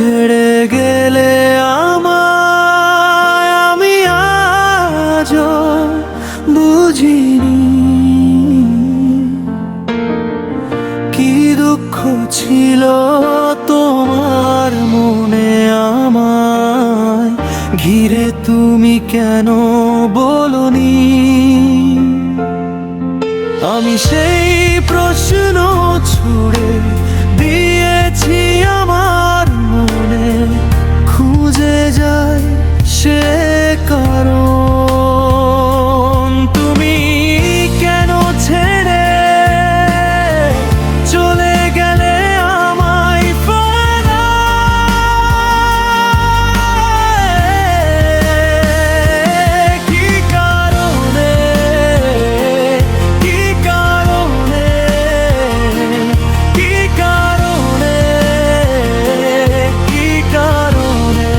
ছেড়ে গেলে আমায়, আমি আজও বুঝিনি কি দুঃখ ছিল তোমার মনে আমায় ঘিরে, তুমি কেন বলনি? আমি সেই প্রশ্ন ছুড়ে দিয়েছি আমার মনে, খুঁজে যাই সে কারণ। তুমি কেন ছেড়ে চলে গেলে আমায় ফেরায়? কি কারণে, কি কারণে, কি কারণে, কি কারণে?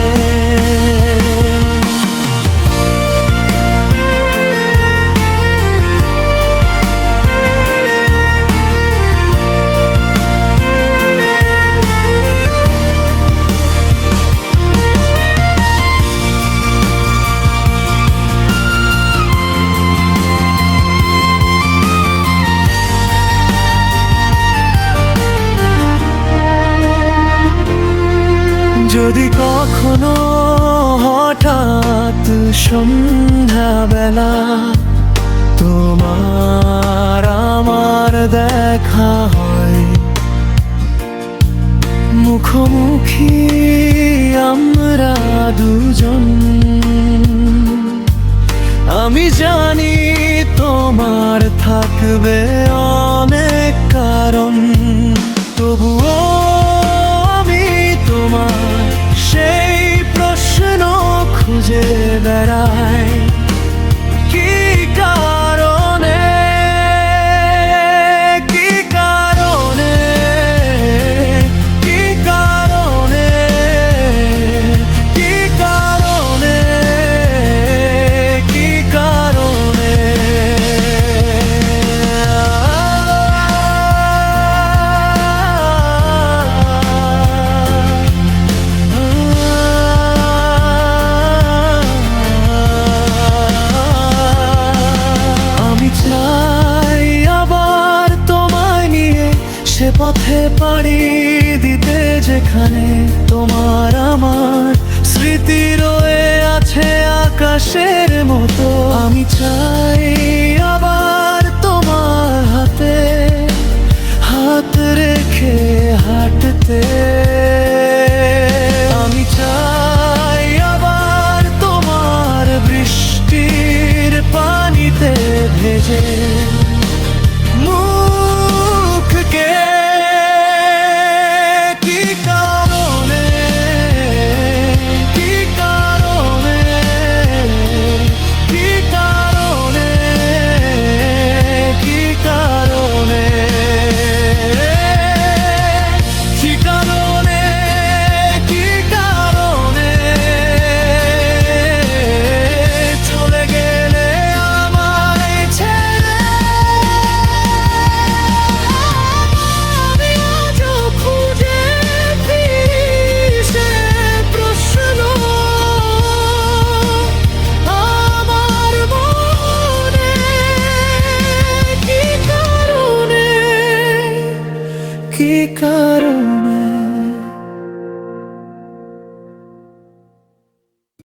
যদি কখনো হঠাৎ সন্ধ্যাবেলা তোমার আমার দেখা হয়, মুখোমুখি আমরা দুজন, আমি জানি তোমার থাকবে অনেক কারণ, তবুও আমি তোমার সেই প্রশ্ন খুঁজে বেড়াই। কি কারণে, কি কারণে, কি কারণে, কি কারণে, কি কারণে? আমি চাই আবার তোমায় নিয়ে সে পথে পাড়ি দিতে, যেখানে তোমার আমার স্মৃতি রয়ে আছে আকাশের মতো। আমি চাই আবার তোমার হাতে হাত রেখে হাঁটতে, আমি চাই আবার তোমার বৃষ্টির পানিতে ভেজে মুখকে। কি কারণে, কি কারণে, কি কারণে, কি কারণে, কি কারণে, কি কারণে চলে গেলে আমায় ছেড়ে? আমি আজও খুঁজে ফিরি সে প্রশ্ন আমার মনে। কি কারণে, কি কারণে?